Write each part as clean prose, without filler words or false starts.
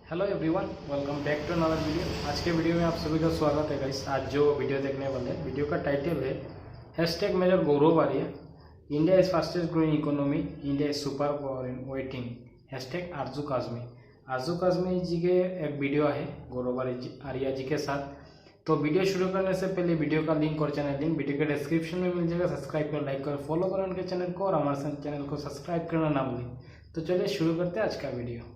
Hello everyone, welcome back to another video. आज के video में आप सभी का स्वागत है गाइस। आज जो वीडियो देखने वाले हैं, वीडियो का टाइटल है hashtag major Gaurav Arya, India is fastest growing economy, India is super power in waiting, hashtag Arzoo Kazmi. आरजू काजमी जी के एक वीडियो है गौरव आर्य जी के साथ। तो वीडियो शुरू करने से पहले वीडियो का लिंक और चैनल लिंक वीडियो के डिस्क्रिप्शन में मिल जाएगा। सब्सक्राइब कर, लाइक कर, फॉलो करें उनके चैनल को और हमारे चैनल को सब्सक्राइब करना ना भूलें। तो चलिए शुरू करते हैं आज का वीडियो।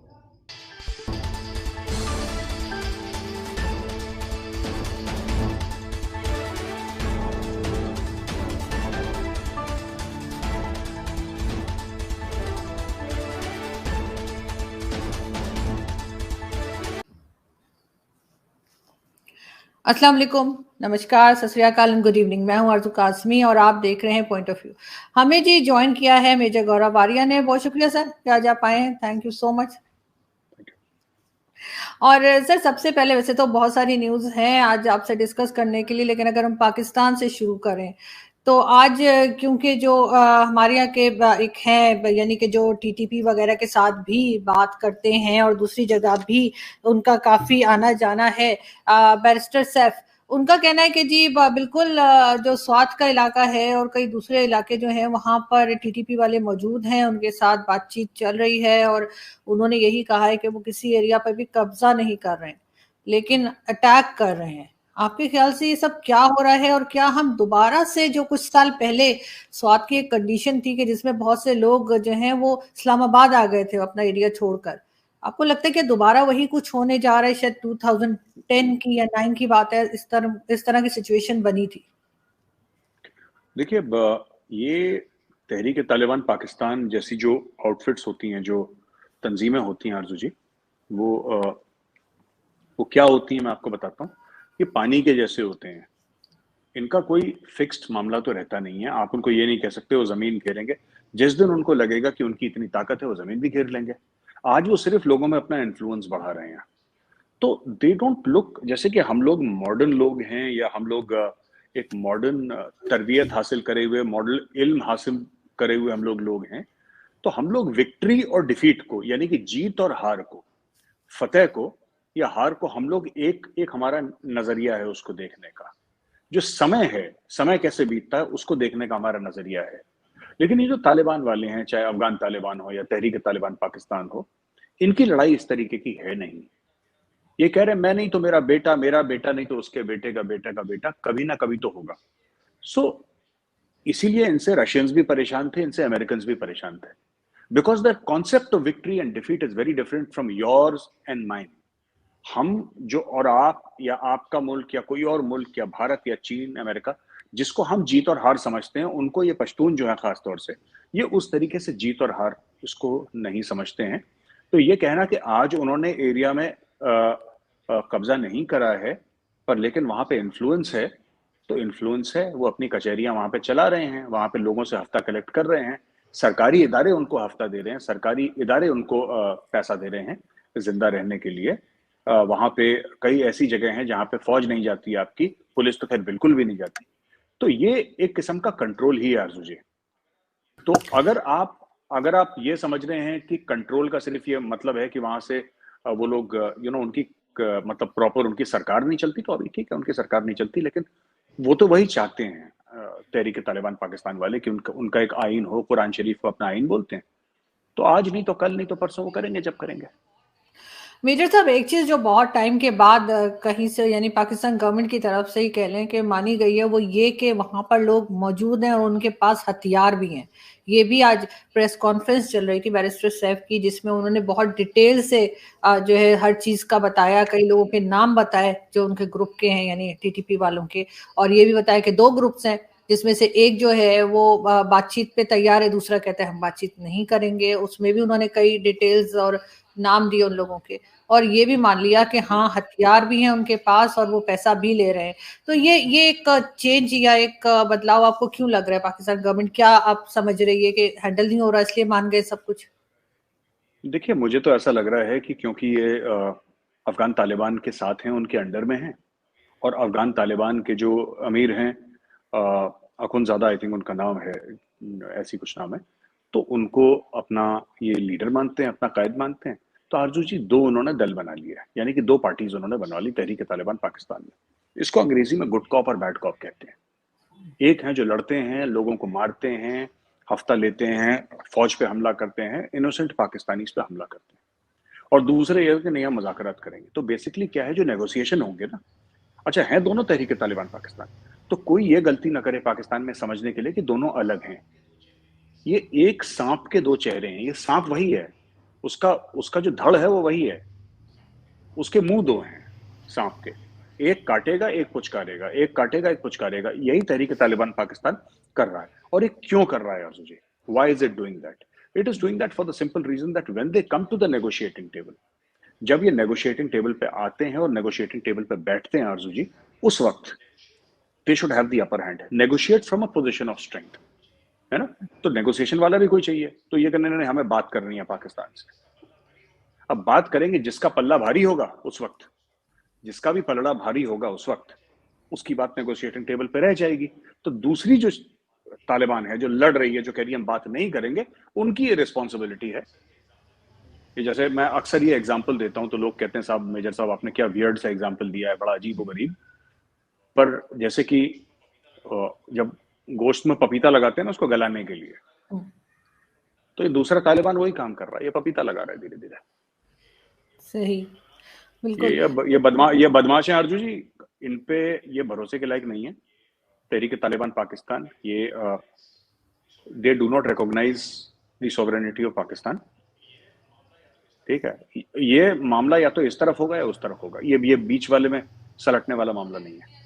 अस्सलाम वालेकुम, नमस्कार, सत श्री अकाल एंड गुड इवनिंग। मैं हूं आरजू कासमी और आप देख रहे हैं पॉइंट ऑफ व्यू। हमें जी ज्वाइन किया है मेजर गौरव आर्या ने। बहुत शुक्रिया सर कि आज आप आए हैं। Thank you so much. और सर सबसे पहले वैसे तो बहुत सारी न्यूज़ हैं आज आपसे डिस्कस करने के लिए, लेकिन अगर हम पाकिस्तान से शुरू करें तो आज क्योंकि जो हमारे यहाँ के एक हैं यानी कि जो टीटीपी वगैरह के साथ भी बात करते हैं और दूसरी जगह भी उनका काफ़ी आना जाना है, बैरिस्टर सैफ, उनका कहना है कि जी बिल्कुल जो स्वात का इलाका है और कई दूसरे इलाके जो हैं वहाँ पर टीटीपी वाले मौजूद हैं, उनके साथ बातचीत चल रही है और उन्होंने यही कहा है कि वो किसी एरिया पर भी कब्जा नहीं कर रहे हैं लेकिन अटैक कर रहे हैं। आपके ख्याल से ये सब क्या हो रहा है और क्या हम दोबारा से जो कुछ साल पहले स्वात की एक कंडीशन थी कि जिसमें बहुत से लोग जो हैं वो इस्लामाबाद आ गए थे अपना एरिया छोड़कर, आपको लगता है कि दोबारा वही कुछ होने जा रहा है? शायद 2010 की या 9 की बात है, इस तरह की सिचुएशन बनी थी। देखिए, ये तहरीक तालिबान पाकिस्तान जैसी जो आउटफिट्स होती हैं, जो तंजीमें होती हैं आरजू जी, वो वो क्या होती हैं मैं आपको बताता हूँ। ये पानी के जैसे होते हैं। इनका कोई फिक्स्ड मामला तो रहता नहीं है। आप उनको ये नहीं कह सकते वो जमीन घेरेंगे। जिस दिन उनको लगेगा कि उनकी इतनी ताकत है वो जमीन भी घेर लेंगे। आज वो सिर्फ लोगों में अपना इन्फ्लुएंस बढ़ा रहे हैं। तो दे डोंट लुक जैसे कि हम लोग मॉडर्न लोग हैं, या हम लोग एक मॉडर्न तरबियत हासिल करे हुए, मॉडल इल्म हासिल करे हुए हम लोग हैं। तो हम लोग विक्ट्री और डिफीट को, यानी कि जीत और हार को, फतेह को या हार को, हम लोग एक एक हमारा नजरिया है उसको देखने का। जो समय है, समय कैसे बीतता है उसको देखने का हमारा नजरिया है। लेकिन ये जो तालिबान वाले हैं, चाहे अफगान तालिबान हो या तहरीक तालिबान पाकिस्तान हो, इनकी लड़ाई इस तरीके की है नहीं। ये कह रहे हैं मैं नहीं तो मेरा बेटा नहीं तो उसके बेटे का बेटा का बेटा कभी ना कभी तो होगा। सो इसीलिए इनसे रशियंस भी परेशान थे, इनसे अमेरिकन भी परेशान थे। Because the concept of victory and defeat is very different from yours and mine. हम जो, और आप या आपका मुल्क या कोई और मुल्क या भारत या चीन, अमेरिका, जिसको हम जीत और हार समझते हैं, उनको ये पश्तून जो है खास तौर से, ये उस तरीके से जीत और हार इसको नहीं समझते हैं। तो ये कहना कि आज उन्होंने एरिया में कब्जा नहीं करा है, पर लेकिन वहां पे इन्फ्लुएंस है, तो इन्फ्लुएंस है, वो अपनी कचहरियां वहां पे चला रहे हैं, वहां पे लोगों से हफ्ता कलेक्ट कर रहे हैं, सरकारी इदारे उनको हफ्ता दे रहे हैं, सरकारी इदारे उनको पैसा दे रहे हैं जिंदा रहने के लिए। वहां पे कई ऐसी जगह हैं जहां पे फौज नहीं जाती, आपकी पुलिस तो खैर बिल्कुल भी नहीं जाती। तो ये एक किस्म का कंट्रोल ही है आरजू जी। तो अगर आप ये समझ रहे हैं कि कंट्रोल का सिर्फ ये मतलब है कि वहां से वो लोग उनकी मतलब प्रॉपर उनकी सरकार नहीं चलती, तो अभी ठीक है उनकी सरकार नहीं चलती, लेकिन वो तो वही चाहते हैं तहरीक तालिबान पाकिस्तान वाले कि उनका एक आइन हो, कुरान शरीफ को अपना आइन बोलते हैं। तो आज नहीं तो कल, नहीं तो परसों वो करेंगे जब करेंगे। मेजर साहब, एक चीज जो बहुत टाइम के बाद कहीं से यानी पाकिस्तान गवर्नमेंट की तरफ से ही कह लें कि मानी गई है, वो ये कि वहां पर लोग मौजूद हैं और उनके पास हथियार भी हैं। ये भी आज प्रेस कॉन्फ्रेंस चल रही थी बैरिस्टर सैफ की, जिसमें उन्होंने बहुत डिटेल से जो है हर चीज का बताया, कई लोगों के नाम बताए जो उनके ग्रुप के हैं यानी टीटीपी वालों के, और ये भी बताया कि 2 ग्रुप्स हैं जिसमें से एक जो है वो बातचीत पे तैयार है, दूसरा कहता है हम बातचीत नहीं करेंगे। उसमें भी उन्होंने कई डिटेल्स और नाम दिए उन लोगों के, और ये भी मान लिया कि हाँ हथियार भी हैं उनके पास और वो पैसा भी ले रहे हैं। तो ये एक चेंज या एक बदलाव आपको क्यों लग रहा है? पाकिस्तान गवर्नमेंट क्या आप समझ रही है कि हैंडल नहीं हो रहा इसलिए मान गए सब कुछ? देखिए, मुझे तो ऐसा लग रहा है कि क्योंकि ये अफगान तालिबान के साथ हैं, उनके अंडर में हैं, और अफगान तालिबान के जो अमीर हैं, अखुनज़ादा आई थिंक उनका नाम है, ऐसी कुछ नाम है, तो उनको अपना ये लीडर मानते हैं, अपना कायद मानते हैं। तो आरजू जी दो उन्होंने दल बना लिए, यानी कि दो पार्टीज उन्होंने बनवा ली तहरीक तालिबान पाकिस्तान में। इसको अंग्रेजी में गुड कॉप और बैड कॉप कहते हैं। एक है जो लड़ते हैं, लोगों को मारते हैं, हफ्ता लेते हैं, फौज पे हमला करते हैं, इनोसेंट पाकिस्तानीज पे हमला करते हैं, और दूसरे ये कि नहीं हम मुज़ाकरात करेंगे। तो बेसिकली क्या है, जो नेगोशिएशन होंगे ना, अच्छा है दोनों तहरीक तालिबान पाकिस्तान, तो कोई ये गलती ना करे पाकिस्तान में समझने के लिए कि दोनों अलग हैं। ये एक सांप के दो चेहरे हैं, ये सांप वही है, उसका उसका जो धड़ है वो वही है, उसके मुंह दो हैं सांप के, एक काटेगा एक पुचकारेगा, एक काटेगा एक पुचकारेगा। यही तहरीक तालिबान पाकिस्तान कर रहा है। और ये क्यों कर रहा है Arzoo ji? Why is it doing that? It is doing that for the simple reason that when they come to the negotiating table, जब ये नेगोशिएटिंग टेबल पे आते हैं और नेगोशिएटिंग टेबल पे बैठते हैं आरजू जी, उस वक्त they should have the upper hand, negotiate from a position of strength, है ना? तो नेगोशिएशन वाला भी कोई चाहिए, तो ये करने ने हमें बात करनी है पाकिस्तान से। अब बात करेंगे, जिसका पल्ला भारी होगा उस वक्त, जिसका भी पलड़ा भारी होगा उस वक्त, उसकी बात नेगोशिएटिंग टेबल पे रह जाएगी। तो दूसरी जो तालिबान है, जो लड़ रही है, जो कह रही है हम बात नहीं करेंगे, उनकी ये रिस्पॉन्सिबिलिटी है। ये जैसे मैं अक्सर ये एग्जांपल देता हूं तो लोग कहते हैं साहब मेजर साहब आपने क्या वियर्ड सा एग्जांपल दिया है, बड़ा अजीब व गरीब। पर जैसे कि जब गोश्त में पपीता लगाते हैं ना उसको गलाने के लिए, तो ये दूसरा तालिबान वही काम कर रहा है, ये पपीता लगा रहा है धीरे धीरे। सही, बिल्कुल। ये बदमाश है आरजू जी, इन पे ये भरोसे के लायक नहीं है तहरीक तालिबान पाकिस्तान। ये they do not recognise the sovereignty of Pakistan, ठीक है? ये मामला या तो इस तरफ होगा या उस तरफ होगा, ये बीच वाले में सलटने वाला मामला नहीं है।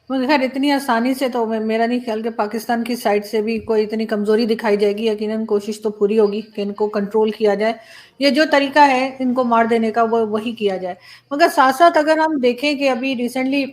मगर खैर इतनी आसानी से तो मेरा नहीं ख्याल कि पाकिस्तान की साइड से भी कोई इतनी कमजोरी दिखाई जाएगी। यकीनन कोशिश तो पूरी होगी कि इनको कंट्रोल किया जाए, ये जो तरीका है इनको मार देने का वो वही किया जाए। मगर साथ साथ अगर हम देखें कि अभी रिसेंटली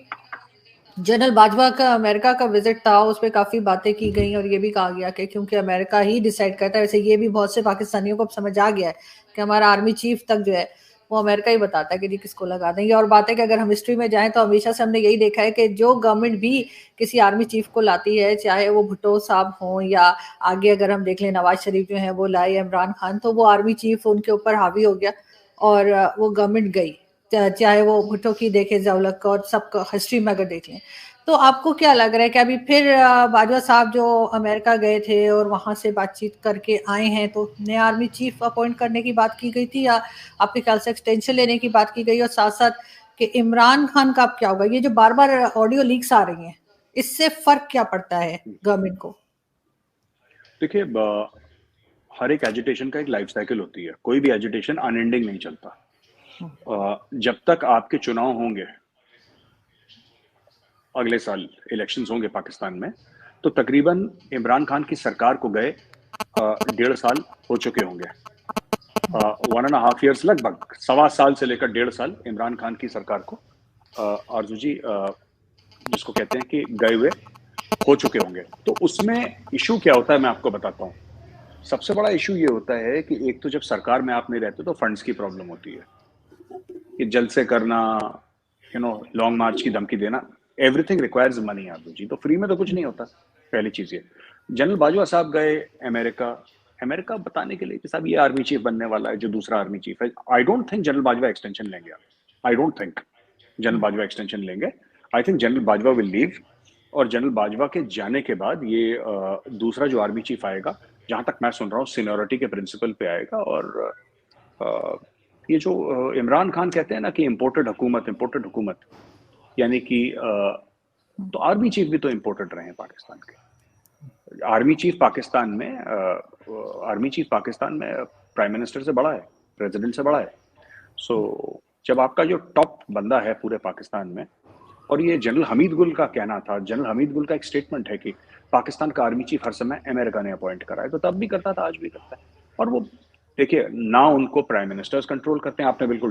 जनरल बाजवा का अमेरिका का विजिट था, उस पर काफी बातें की गई और ये भी कहा गया कि क्योंकि अमेरिका ही डिसाइड करता है, वैसे ये भी बहुत से पाकिस्तानियों को अब समझ आ गया है कि हमारा आर्मी चीफ तक जो है वो अमेरिका ही बताता है कि जी किसको लगा देंगे। और बात है कि अगर हम हिस्ट्री में जाएं तो हमेशा से हमने यही देखा है कि जो गवर्नमेंट भी किसी आर्मी चीफ को लाती है, चाहे वो भुट्टो साहब हों या आगे अगर हम देख लें नवाज शरीफ जो है वो लाए इमरान खान, तो वो आर्मी चीफ उनके ऊपर हावी हो गया और वो गवर्नमेंट गई। चाहे वो भुट्टो की देखें, ज़ावलक और सबका हिस्ट्री में अगर देख लें, तो आपको क्या लग रहा है कि अभी फिर बाजवा साहब जो अमेरिका गए थे और वहां से बातचीत करके आए हैं, तो नया आर्मी चीफ अपॉइंट करने की बात की गई थी या आपके ख्याल से एक्सटेंशन लेने की बात की गई? और साथ साथ कि इमरान खान का अब क्या होगा? ये जो बार बार ऑडियो लीक्स आ रही हैं, इससे फर्क क्या पड़ता है गवर्नमेंट को? देखिए, हर एक एजिटेशन का एक लाइफ साइकिल होती है, कोई भी एजिटेशन अनएंडिंग नहीं चलता। जब तक आपके चुनाव होंगे, अगले साल इलेक्शंस होंगे पाकिस्तान में, तो तकरीबन इमरान खान की सरकार को गए 1.5 साल हो चुके होंगे, 1.5 years, लगभग 1.25 साल से लेकर 1.5 साल इमरान खान की सरकार को आरजू जी जिसको कहते हैं कि गए हुए हो चुके होंगे। तो उसमें इशू क्या होता है मैं आपको बताता हूँ। सबसे बड़ा इशू ये होता है कि एक तो जब सरकार में आप नहीं रहते तो फंड्स की प्रॉब्लम होती है, कि जल्द से करना, लॉन्ग मार्च की धमकी देना, एवरीथिंग रिक्वायर्स मनी आरजू जी, तो फ्री में तो कुछ नहीं होता। पहली चीज ये, जनरल बाजवा साहब गए अमेरिका बताने के लिए कि साहब ये आर्मी चीफ बनने वाला है जो दूसरा आर्मी चीफ है। I don't think General Bajwa extension लेंगे, I don't think General Bajwa extension लेंगे। I think General Bajwa will leave, और जनरल बाजवा के जाने के बाद ये दूसरा जो आर्मी चीफ आएगा, जहां तक मैं सुन रहा हूँ सीनियोरिटी के प्रिंसिपल पे आएगा। और ये जो इमरान खान कहते हैं ना कि इम्पोर्टेड हुकूमत, यानी कि तो आर्मी चीफ भी तो इम्पोर्टेड रहे हैं पाकिस्तान के। आर्मी चीफ पाकिस्तान में प्राइम मिनिस्टर से बड़ा है, प्रेसिडेंट से बड़ा है। सो जब आपका जो टॉप बंदा है पूरे पाकिस्तान में, और ये जनरल हमीद गुल का कहना था, जनरल हमीद गुल का एक स्टेटमेंट है कि पाकिस्तान का आर्मी चीफ हर समय अमेरिका ने अपॉइंट करा है, तो तब भी करता था, आज भी करता है। और वो देखिए ना, उनको प्राइम मिनिस्टर्स कंट्रोल करते हैं। आपने बिल्कुल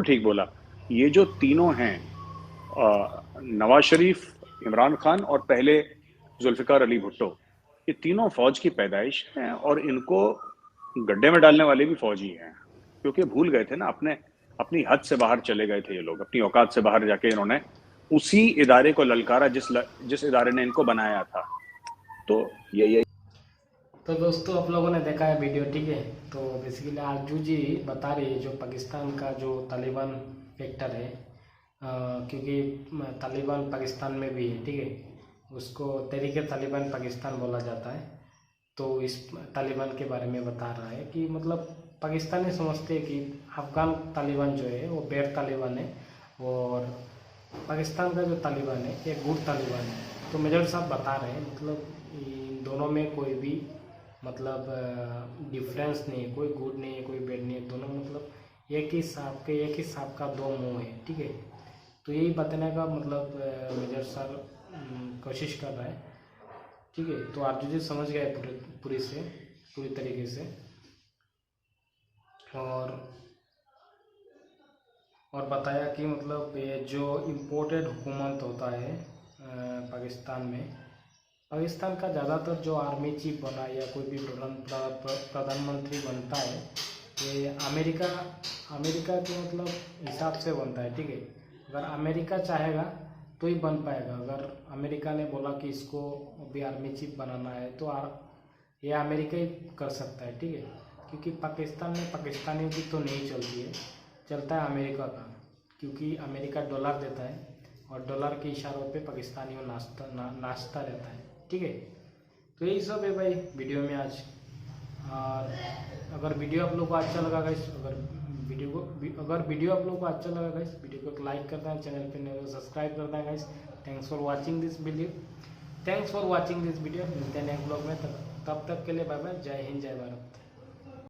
ठीक बोला, ये जो तीनों हैं, नवाज शरीफ, इमरान खान और पहले जुल्फिकार अली भुट्टो, ये तीनों फौज की पैदाइश हैं, और इनको गड्ढे में डालने वाले भी फौजी हैं, क्योंकि भूल गए थे ना, अपनी हद से बाहर चले गए थे ये लोग, अपनी औकात से बाहर जाके इन्होंने उसी इदारे को ललकारा जिस इदारे ने इनको बनाया था। तो ये तो दोस्तों आप लोगों ने देखा है वीडियो, ठीक है। तो बेसिकली आरजू जी बता रही है जो पाकिस्तान का जो तालिबान फैक्टर है, क्योंकि तालिबान पाकिस्तान में भी है, ठीक है। उसको तहरीक तालिबान पाकिस्तान बोला जाता है। तो इस तालिबान के बारे में बता रहा है कि मतलब पाकिस्तानी समझते हैं कि अफ़गान तालिबान जो है वो बैड तालिबान है और पाकिस्तान का जो तालिबान है ये गुड तालिबान है। तो मेजर साहब बता रहे हैं मतलब इन दोनों में कोई भी मतलब डिफरेंस नहीं है, कोई गुड नहीं है, कोई बैड नहीं है, दोनों मतलब एक ही सांप का दो मुंह है, ठीक है। तो यही बताने का मतलब मेजर सर कोशिश कर रहा है, ठीक है। तो आरजू जी समझ गए पूरी तरीके से और बताया कि मतलब ये जो इम्पोर्टेड हुकूमत होता है पाकिस्तान में, पाकिस्तान का ज़्यादातर जो आर्मी चीफ बना या कोई भी प्रधानमंत्री बनता है ये अमेरिका के मतलब हिसाब से बनता है, ठीक है। अगर अमेरिका चाहेगा तो ही बन पाएगा। अगर अमेरिका ने बोला कि इसको भी आर्मी चीफ बनाना है तो ये अमेरिका ही कर सकता है, ठीक है। क्योंकि पाकिस्तान में पाकिस्तानियों की तो नहीं चलती है, चलता है अमेरिका का, क्योंकि अमेरिका डॉलर देता है और डॉलर के इशारों पे पाकिस्तानियों नाचता रहता है, ठीक है। तो यही सब है भाई वीडियो में आज। और अगर वीडियो आप लोग को अच्छा लगा गाइस, अगर वीडियो आप लोग को अच्छा लगा गाइस, वीडियो को लाइक कर दें, चैनल पे नए सब्सक्राइब कर दें guys. Thanks for watching this video, मिलते हैं नेक्स्ट ब्लॉग में। तब तक के लिए बाय बाय, जय हिंद जय भारत।